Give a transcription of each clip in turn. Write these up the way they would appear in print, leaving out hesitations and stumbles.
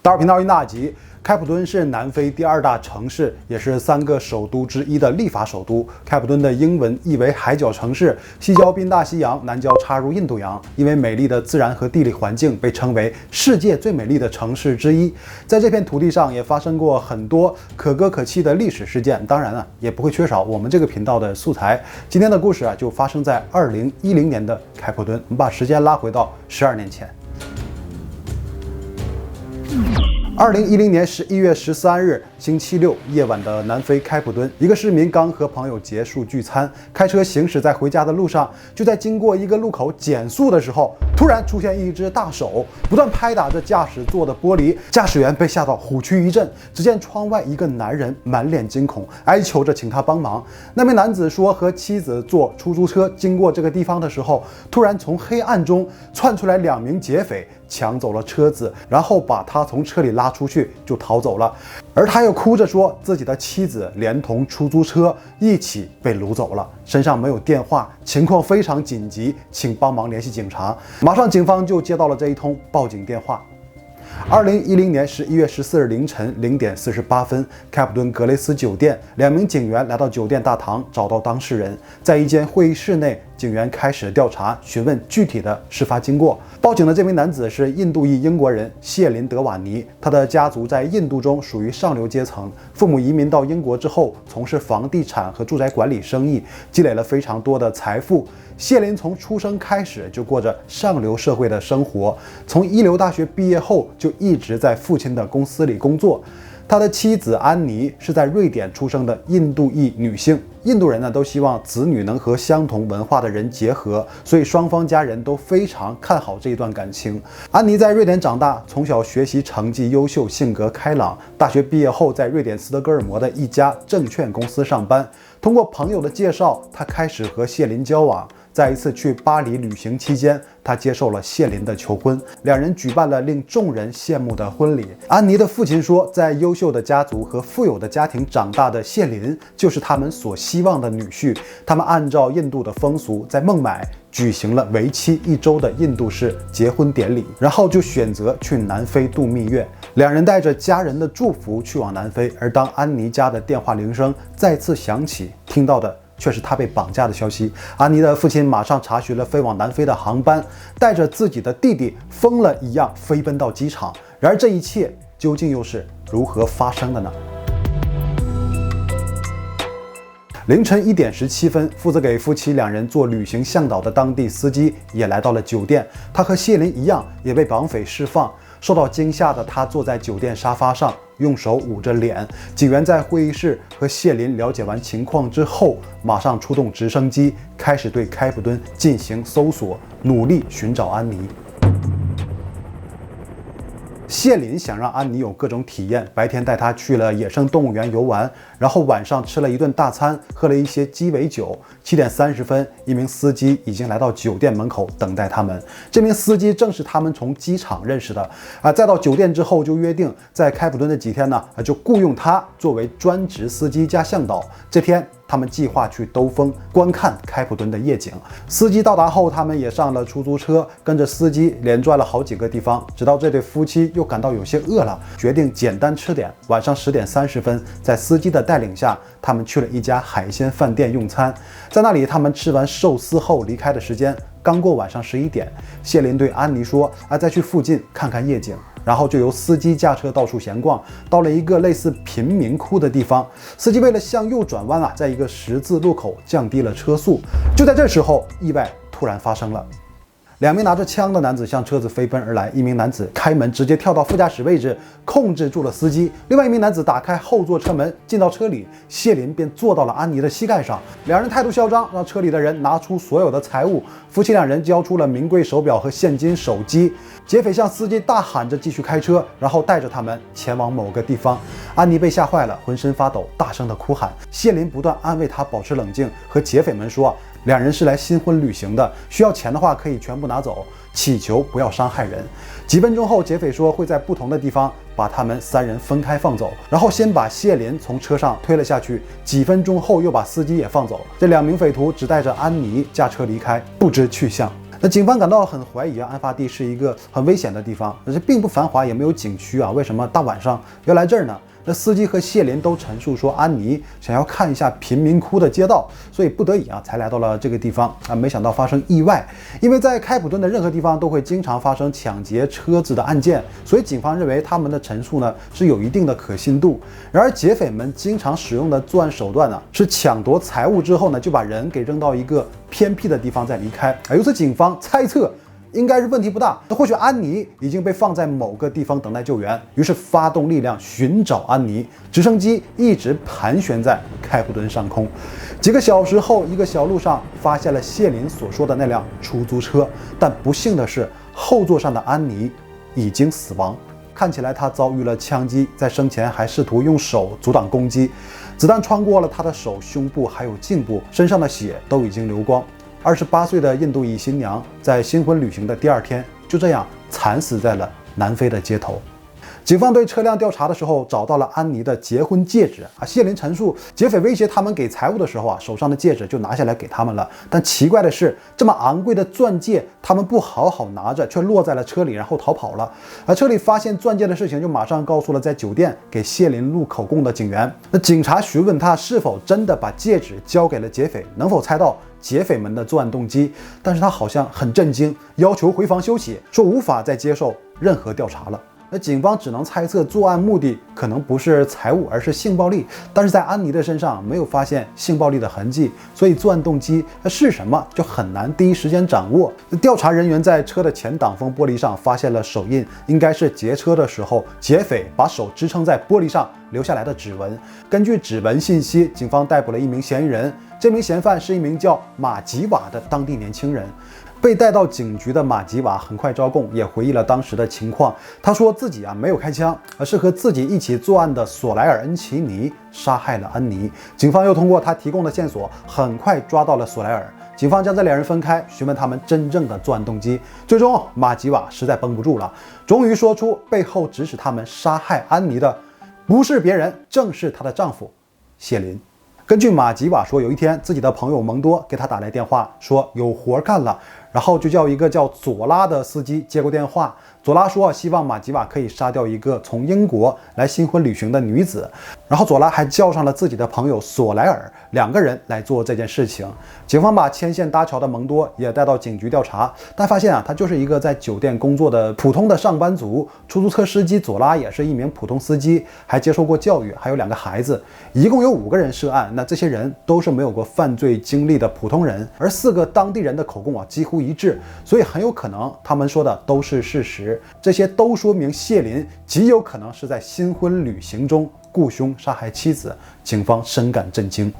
大耳频道一大集。开普敦是南非第2大城市，也是3个首都之一的立法首都。开普敦的英文意为海角城市，西交滨大西洋，南交插入印度洋。因为美丽的自然和地理环境，被称为世界最美丽的城市之一。在这片土地上，也发生过很多可歌可泣的历史事件。当然了，也不会缺少我们这个频道的素材。今天的故事就发生在2010年的开普敦。我们把时间拉回到12年前。2010年11月13日星期六夜晚的南非开普敦，一个市民刚和朋友结束聚餐，开车行驶在回家的路上，就在经过一个路口减速的时候，突然出现一只大手，不断拍打着驾驶座的玻璃，驾驶员被吓到虎躯一震。只见窗外一个男人满脸惊恐，哀求着请他帮忙。那名男子说，和妻子坐出租车经过这个地方的时候，突然从黑暗中窜出来2名劫匪，抢走了车子，然后把他从车里拉出去就逃走了。而他又哭着说，自己的妻子连同出租车一起被掳走了，身上没有电话，情况非常紧急，请帮忙联系警察。马上警方就接到了这一通报警电话。2010年11月14日凌晨0点48分，开普敦格雷斯酒店2名警员来到酒店大堂，找到当事人，在一间会议室内，警员开始调查，询问具体的事发经过。报警的这名男子是印度裔英国人谢林德瓦尼，他的家族在印度中属于上流阶层，父母移民到英国之后，从事房地产和住宅管理生意，积累了非常多的财富。谢林从出生开始就过着上流社会的生活，从一流大学毕业后就一直在父亲的公司里工作。他的妻子安妮是在瑞典出生的印度裔女性。印度人呢都希望子女能和相同文化的人结合，所以双方家人都非常看好这一段感情。安妮在瑞典长大，从小学习成绩优秀，性格开朗。大学毕业后，在瑞典斯德哥尔摩的一家证券公司上班。通过朋友的介绍，他开始和谢林交往。在一次去巴黎旅行期间，他接受了谢林的求婚，2人举办了令众人羡慕的婚礼。安妮的父亲说，在优秀的家族和富有的家庭长大的谢林，就是他们所希望的女婿。他们按照印度的风俗，在孟买举行了为期1周的印度式结婚典礼，然后就选择去南非度蜜月。2人带着家人的祝福去往南非，而当安妮家的电话铃声再次响起，听到的却是他被绑架的消息。安妮的父亲马上查询了飞往南非的航班，带着自己的弟弟疯了一样飞奔到机场。然而这一切究竟又是如何发生的呢？凌晨1点17分，负责给夫妻2人做旅行向导的当地司机也来到了酒店。他和谢林一样，也被绑匪释放。受到惊吓的他坐在酒店沙发上，用手捂着脸。警员在会议室和谢林了解完情况之后，马上出动直升机，开始对开普敦进行搜索，努力寻找安妮。谢林想让安妮有各种体验，白天带她去了野生动物园游玩，然后晚上吃了一顿大餐，喝了一些鸡尾酒。7点30分，一名司机已经来到酒店门口等待他们。这名司机正是他们从机场认识的再到酒店之后就约定在开普敦的几天呢，就雇佣他作为专职司机加向导。这天他们计划去兜风，观看开普敦的夜景。司机到达后，他们也上了出租车，跟着司机连转了好几个地方，直到这对夫妻又感到有些饿了，决定简单吃点。晚上10点30分，在司机的带领下，他们去了一家海鲜饭店用餐。在那里，他们吃完寿司后离开的时间刚过晚上11点。谢林对安妮说再去附近看看夜景。然后就由司机驾车到处闲逛，到了一个类似贫民窟的地方。司机为了向右转弯在一个十字路口降低了车速。就在这时候，意外突然发生了。2名拿着枪的男子向车子飞奔而来，一名男子开门直接跳到副驾驶位置，控制住了司机。另外一名男子打开后座车门进到车里，谢林便坐到了安妮的膝盖上。2人态度嚣张，让车里的人拿出所有的财物。夫妻2人交出了名贵手表和现金手机。劫匪向司机大喊着继续开车，然后带着他们前往某个地方。安妮被吓坏了，浑身发抖，大声的哭喊。谢林不断安慰她保持冷静，和劫匪们说2人是来新婚旅行的，需要钱的话可以全部拿走，祈求不要伤害人。几分钟后，劫匪说会在不同的地方把他们3人分开放走，然后先把谢林从车上推了下去，几分钟后又把司机也放走。这2名匪徒只带着安妮驾车离开，不知去向。那警方感到很怀疑啊，案发地是一个很危险的地方，而且并不繁华，也没有景区啊，为什么大晚上要来这儿呢？那司机和谢林都陈述说，安妮想要看一下贫民窟的街道，所以不得已啊才来到了这个地方啊。没想到发生意外，因为在开普敦的任何地方都会经常发生抢劫车子的案件，所以警方认为他们的陈述呢是有一定的可信度。然而劫匪们经常使用的作案手段呢是抢夺财物之后呢就把人给扔到一个偏僻的地方再离开啊。由此警方猜测，应该是问题不大，那或许安妮已经被放在某个地方等待救援，于是发动力量寻找安妮。直升机一直盘旋在开普敦上空，几个小时后，一个小路上发现了谢林所说的那辆出租车，但不幸的是，后座上的安妮已经死亡。看起来她遭遇了枪击，在生前还试图用手阻挡攻击，子弹穿过了她的手、胸部还有颈部，身上的血都已经流光。28岁的印度裔新娘在新婚旅行的第2天就这样惨死在了南非的街头。警方对车辆调查的时候找到了安妮的结婚戒指啊。谢林陈述，劫匪威胁他们给财物的时候啊，手上的戒指就拿下来给他们了。但奇怪的是，这么昂贵的钻戒，他们不好好拿着，却落在了车里，然后逃跑了。而车里发现钻戒的事情，就马上告诉了在酒店给谢林录口供的警员。那警察询问他是否真的把戒指交给了劫匪，能否猜到劫匪们的作案动机，但是他好像很震惊，要求回房休息，说无法再接受任何调查了。那警方只能猜测作案目的可能不是财物，而是性暴力，但是在安妮的身上没有发现性暴力的痕迹，所以作案动机是什么就很难第一时间掌握。调查人员在车的前挡风玻璃上发现了手印，应该是劫车的时候劫匪把手支撑在玻璃上留下来的指纹。根据指纹信息，警方逮捕了一名嫌疑人，这名嫌犯是一名叫马吉瓦的当地年轻人。被带到警局的马吉瓦很快招供，也回忆了当时的情况。他说自己没有开枪，而是和自己一起作案的索莱尔·恩奇尼杀害了安妮。警方又通过他提供的线索，很快抓到了索莱尔。警方将这两人分开，询问他们真正的作案动机。最终，马吉瓦实在绷不住了，终于说出背后指使他们杀害安妮的不是别人，正是她的丈夫谢林。根据马吉瓦说，有一天自己的朋友蒙多给他打来电话，说有活干了，然后就叫一个叫佐拉的司机接过电话。佐拉说希望马吉瓦可以杀掉一个从英国来新婚旅行的女子，然后佐拉还叫上了自己的朋友索莱尔，两个人来做这件事情。警方把牵线搭桥的蒙多也带到警局调查，但发现他就是一个在酒店工作的普通的上班族。出租车司机佐拉也是一名普通司机，还接受过教育，还有2个孩子，一共有5个人涉案。那这些人都是没有过犯罪经历的普通人，而4个当地人的口供几乎一致，所以很有可能他们说的都是事实。这些都说明谢林极有可能是在新婚旅行中雇凶杀害妻子，警方深感震惊。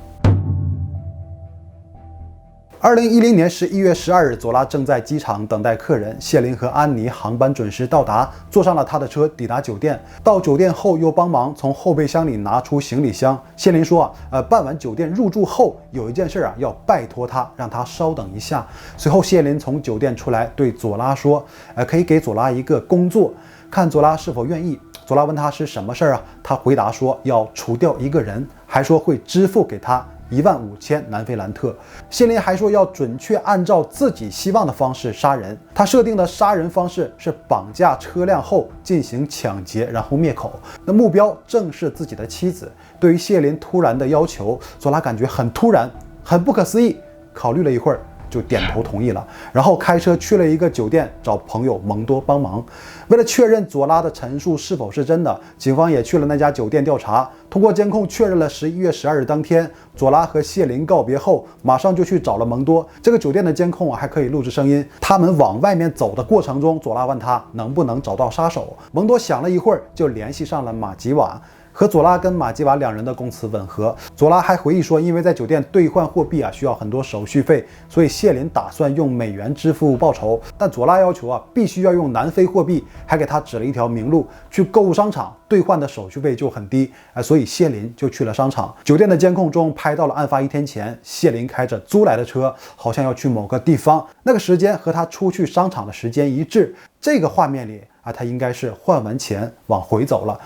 2010年11月12日，佐拉正在机场等待客人。谢林和安妮航班准时到达，坐上了他的车，抵达酒店。到酒店后，又帮忙从后备箱里拿出行李箱。谢林说办完酒店入住后，有一件事要拜托他，让他稍等一下。随后，谢林从酒店出来，对佐拉说可以给佐拉一个工作，看佐拉是否愿意。佐拉问他是什么事啊？他回答说要除掉一个人，还说会支付给他15000南非兰特。谢林还说要准确按照自己希望的方式杀人。他设定的杀人方式是绑架车辆后进行抢劫，然后灭口。那目标正是自己的妻子。对于谢林突然的要求，佐拉感觉很突然，很不可思议，考虑了一会儿就点头同意了，然后开车去了一个酒店找朋友蒙多帮忙。为了确认佐拉的陈述是否是真的，警方也去了那家酒店调查。通过监控确认了11月12日当天，佐拉和谢林告别后，马上就去找了蒙多。这个酒店的监控还可以录制声音。他们往外面走的过程中，佐拉问他能不能找到杀手。蒙多想了一会儿，就联系上了马吉瓦。和佐拉跟马吉瓦2人的供词吻合。佐拉还回忆说，因为在酒店兑换货币需要很多手续费，所以谢林打算用美元支付报酬，但佐拉要求必须要用南非货币，还给他指了一条明路，去购物商场兑换的手续费就很低所以谢林就去了商场。酒店的监控中拍到了案发1天前，谢林开着租来的车，好像要去某个地方，那个时间和他出去商场的时间一致。这个画面里他应该是换完钱往回走了。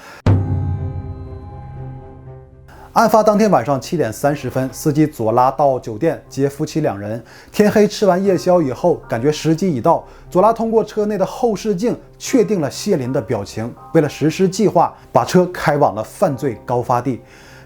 案发当天晚上7点30分，司机佐拉到酒店接夫妻2人。天黑吃完夜宵以后，感觉时机已到，佐拉通过车内的后视镜确定了谢林的表情。为了实施计划，把车开往了犯罪高发地。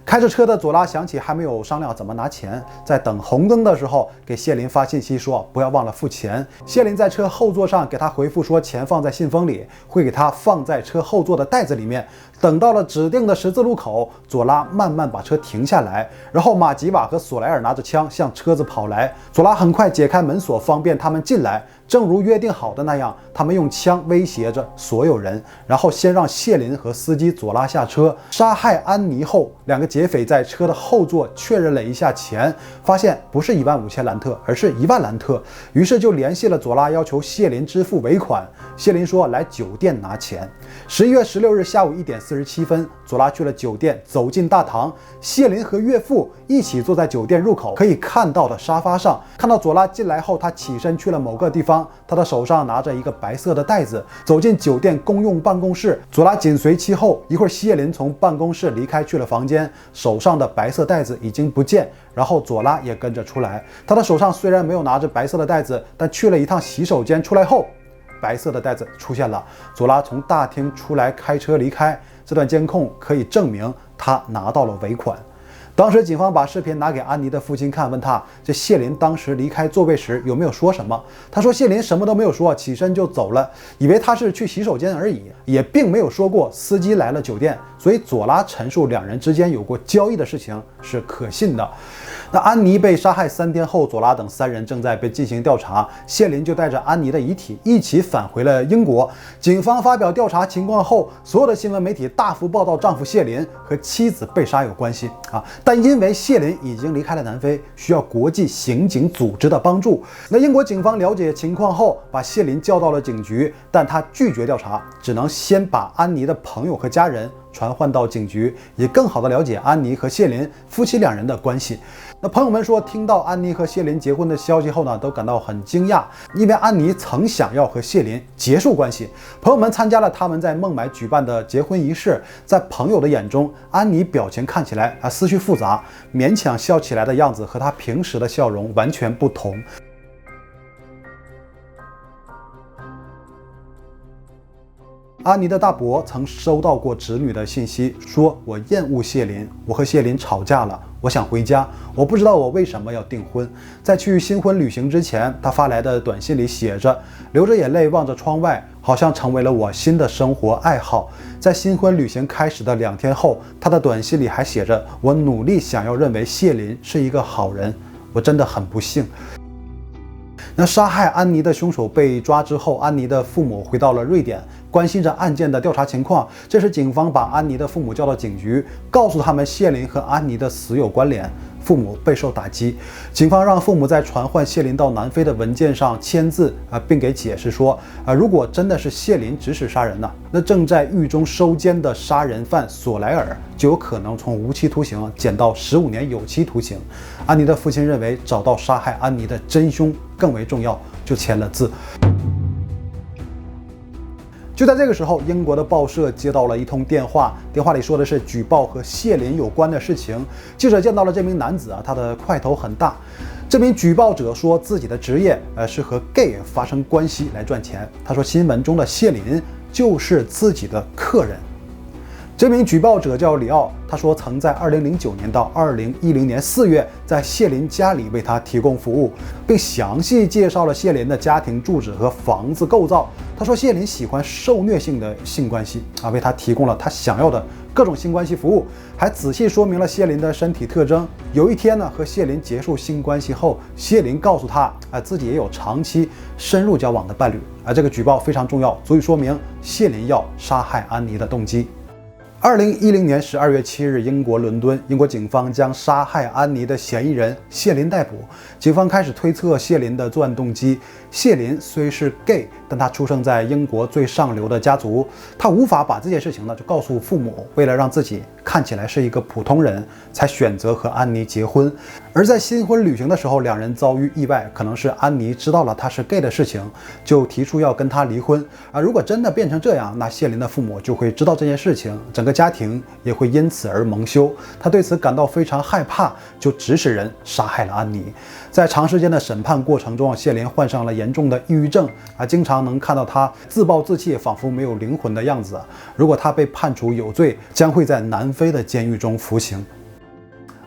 开着车的佐拉想起还没有商量怎么拿钱，在等红灯的时候给谢林发信息说不要忘了付钱。谢林在车后座上给他回复说钱放在信封里，会给他放在车后座的袋子里面。等到了指定的十字路口，佐拉慢慢把车停下来，然后马吉瓦和索莱尔拿着枪向车子跑来。佐拉很快解开门锁，方便他们进来。正如约定好的那样，他们用枪威胁着所有人，然后先让谢林和司机佐拉下车，杀害安妮后，两个劫匪在车的后座确认了一下钱，发现不是15000兰特，而是1万兰特，于是就联系了佐拉，要求谢林支付尾款。谢林说来酒店拿钱。11月16日下午1点47分，佐拉去了酒店，走进大堂，谢林和岳父一起坐在酒店入口可以看到的沙发上。看到佐拉进来后，他起身去了某个地方，他的手上拿着一个白色的袋子，走进酒店公用办公室，佐拉紧随其后。一会儿，谢林从办公室离开去了房间，手上的白色袋子已经不见，然后佐拉也跟着出来。他的手上虽然没有拿着白色的袋子，但去了一趟洗手间，出来后白色的袋子出现了。佐拉从大厅出来，开车离开。这段监控可以证明他拿到了尾款。当时警方把视频拿给安妮的父亲看，问他这谢林当时离开座位时有没有说什么。他说谢林什么都没有说，起身就走了，以为他是去洗手间而已，也并没有说过司机来了酒店。所以佐拉陈述两人之间有过交易的事情是可信的。那安妮被杀害3天后，佐拉等3人正在被进行调查，谢林就带着安妮的遗体一起返回了英国。警方发表调查情况后，所有的新闻媒体大幅报道丈夫谢林和妻子被杀有关系但因为谢林已经离开了南非，需要国际刑警组织的帮助。那英国警方了解情况后，把谢林叫到了警局，但他拒绝调查，只能先把安妮的朋友和家人传唤到警局，也更好的了解安妮和谢林夫妻2人的关系。那朋友们说，听到安妮和谢林结婚的消息后呢，都感到很惊讶，因为安妮曾想要和谢林结束关系。朋友们参加了他们在孟买举办的结婚仪式，在朋友的眼中，安妮表情看起来思绪复杂，勉强笑起来的样子和她平时的笑容完全不同。安妮的大伯曾收到过侄女的信息，说我厌恶谢林，我和谢林吵架了，我想回家，我不知道我为什么要订婚。在去新婚旅行之前，他发来的短信里写着，流着眼泪望着窗外，好像成为了我新的生活爱好。在新婚旅行开始的2天后，他的短信里还写着，我努力想要认为谢林是一个好人，我真的很不幸。那杀害安妮的凶手被抓之后，安妮的父母回到了瑞典，关心着案件的调查情况。这时警方把安妮的父母叫到警局，告诉他们谢林和安妮的死有关联。父母备受打击，警方让父母在传唤谢林到南非的文件上签字并给解释说如果真的是谢林指使杀人呢，那正在狱中收监的杀人犯索莱尔就有可能从无期徒刑减到15年有期徒刑。安妮的父亲认为找到杀害安妮的真凶更为重要，就签了字。就在这个时候，英国的报社接到了一通电话，电话里说的是举报和谢林有关的事情。记者见到了这名男子他的块头很大。这名举报者说自己的职业是和 gay 发生关系来赚钱。他说新闻中的谢林就是自己的客人。这名举报者叫里奥，他说曾在2009年到2010年4月在谢林家里为他提供服务，并详细介绍了谢林的家庭住址和房子构造。他说谢林喜欢受虐性的性关系为他提供了他想要的各种性关系服务，还仔细说明了谢林的身体特征。有一天呢，和谢林结束性关系后，谢林告诉他自己也有长期深入交往的伴侣这个举报非常重要，足以说明谢林要杀害安妮的动机。2010年12月7日，英国伦敦，英国警方将杀害安妮的嫌疑人谢林逮捕。警方开始推测谢林的作案动机。谢林虽是 gay， 但他出生在英国最上流的家族，他无法把这件事情呢就告诉父母，为了让自己看起来是一个普通人，才选择和安妮结婚。而在新婚旅行的时候，两人遭遇意外，可能是安妮知道了他是 gay 的事情，就提出要跟他离婚如果真的变成这样，那谢林的父母就会知道这件事情，整个个家庭也会因此而蒙羞。他对此感到非常害怕，就指使人杀害了安妮。在长时间的审判过程中，谢林患上了严重的抑郁症经常能看到他自暴自弃，仿佛没有灵魂的样子。如果他被判处有罪，将会在南非的监狱中服刑。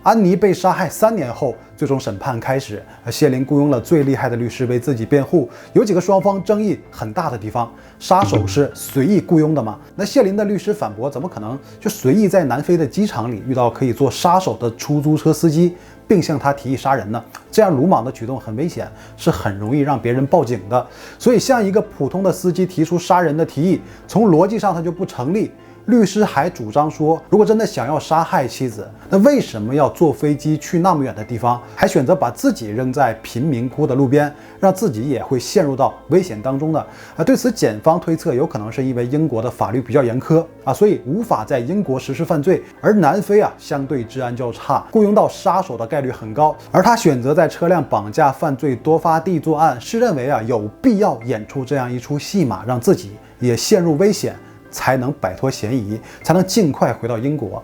安妮被杀害3年后，最终审判开始。谢林雇佣了最厉害的律师为自己辩护。有几个双方争议很大的地方：杀手是随意雇佣的吗？那谢林的律师反驳，怎么可能就随意在南非的机场里遇到可以做杀手的出租车司机，并向他提议杀人呢？这样鲁莽的举动很危险，是很容易让别人报警的。所以向一个普通的司机提出杀人的提议，从逻辑上它就不成立。律师还主张说，如果真的想要杀害妻子，那为什么要坐飞机去那么远的地方，还选择把自己扔在贫民窟的路边，让自己也会陷入到危险当中呢？对此，检方推测有可能是因为英国的法律比较严苛所以无法在英国实施犯罪，而南非相对治安较差，雇佣到杀手的概率很高。而他选择在车辆绑架犯罪多发地作案，是认为有必要演出这样一出戏码，让自己也陷入危险，才能摆脱嫌疑，才能尽快回到英国。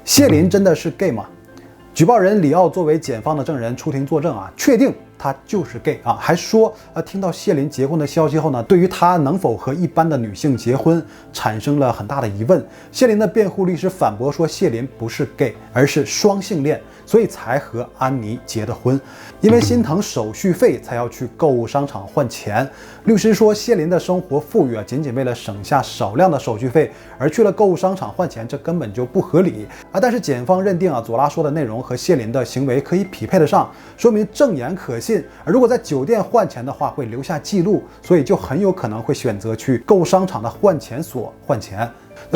谢林真的是 gay 吗？举报人里奥作为检方的证人出庭作证确定他就是 gay 还说听到谢林结婚的消息后呢，对于他能否和一般的女性结婚产生了很大的疑问。谢林的辩护律师反驳说，谢林不是 gay， 而是双性恋，所以才和安妮结的婚，因为心疼手续费才要去购物商场换钱。律师说，谢林的生活富裕仅仅为了省下少量的手续费而去了购物商场换钱，这根本就不合理但是检方认定佐拉说的内容和谢林的行为可以匹配得上，说明证言可信。如果在酒店换钱的话，会留下记录，所以就很有可能会选择去购物商场的换钱所换钱。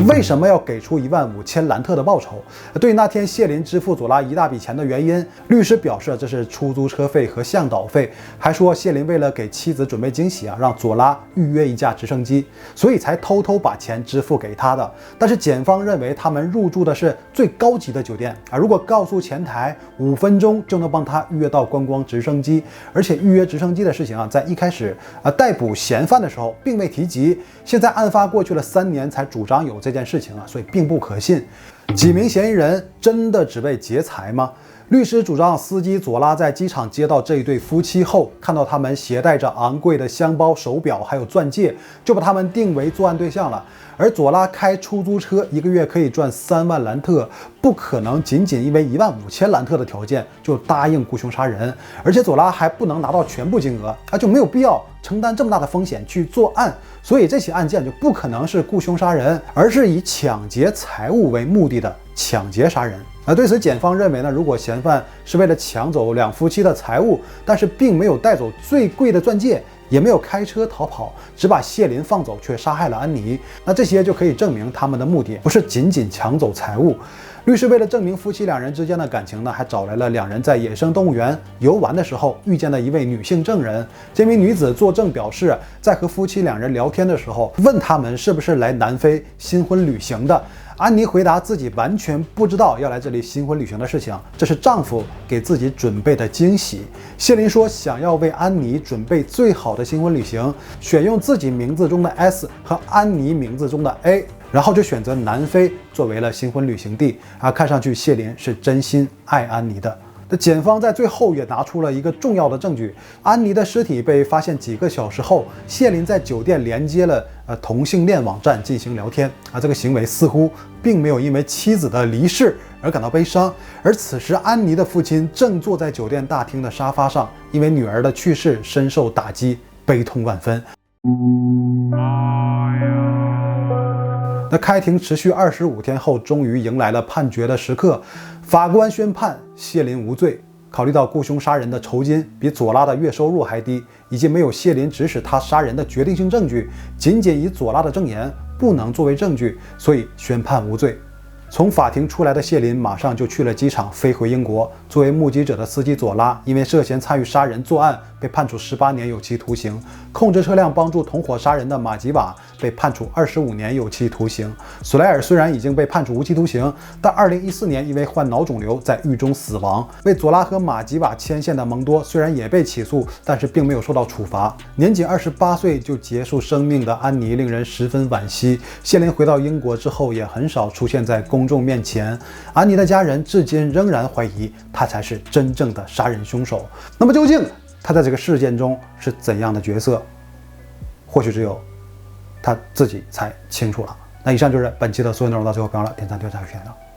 为什么要给出15000兰特的报酬？对于那天谢林支付佐拉一大笔钱的原因，律师表示这是出租车费和向导费，还说谢林为了给妻子准备惊喜让佐拉预约一架直升机，所以才偷偷把钱支付给他的。但是检方认为他们入住的是最高级的酒店如果告诉前台5分钟就能帮他预约到观光直升机，而且预约直升机的事情在一开始逮捕嫌犯的时候并未提及，现在案发过去了3年才主张有这件事情所以并不可信。几名嫌疑人真的只为劫财吗？律师主张，司机佐拉在机场接到这一对夫妻后，看到他们携带着昂贵的箱包、手表还有钻戒，就把他们定为作案对象了。而佐拉开出租车1个月可以赚3万兰特，不可能仅仅因为15000兰特的条件就答应雇凶杀人，而且佐拉还不能拿到全部金额，就没有必要承担这么大的风险去作案。所以这起案件就不可能是雇凶杀人，而是以抢劫财物为目的的抢劫杀人。对此，检方认为如果嫌犯是为了抢走2夫妻的财物，但是并没有带走最贵的钻戒，也没有开车逃跑，只把谢林放走却杀害了安妮，那这些就可以证明他们的目的不是仅仅抢走财物。律师为了证明夫妻2人之间的感情还找来了2人在野生动物园游玩的时候遇见的一位女性证人。这名女子作证表示，在和夫妻2人聊天的时候，问他们是不是来南非新婚旅行的。安妮回答自己完全不知道要来这里新婚旅行的事情，这是丈夫给自己准备的惊喜。谢林说想要为安妮准备最好的新婚旅行，选用自己名字中的 S 和安妮名字中的 A， 然后就选择南非作为了新婚旅行地看上去谢林是真心爱安妮的。检方在最后也拿出了一个重要的证据，安妮的尸体被发现几个小时后，谢林在酒店连接了同性恋网站进行聊天这个行为似乎并没有因为妻子的离世而感到悲伤。而此时安妮的父亲正坐在酒店大厅的沙发上，因为女儿的去世深受打击，悲痛万分。那开庭持续25天后，终于迎来了判决的时刻。法官宣判谢林无罪。考虑到雇凶杀人的酬金比佐拉的月收入还低，以及没有谢林指使他杀人的决定性证据，仅仅以佐拉的证言不能作为证据，所以宣判无罪。从法庭出来的谢林马上就去了机场，飞回英国。作为目击者的司机佐拉，因为涉嫌参与杀人作案，被判处18年有期徒刑。控制车辆帮助同伙杀人的马吉瓦被判处25年有期徒刑。索莱尔虽然已经被判处无期徒刑，但2014年因为患脑肿瘤在狱中死亡。为佐拉和马吉瓦牵线的蒙多虽然也被起诉，但是并没有受到处罚。年仅28岁就结束生命的安妮令人十分惋惜。谢林回到英国之后，也很少出现在公众面前。安妮的家人至今仍然怀疑他才是真正的杀人凶手。那么究竟他在这个事件中是怎样的角色？或许只有他自己才清楚了。那以上就是本期的所有内容，到最后别忘了点赞、订阅、加入、分享。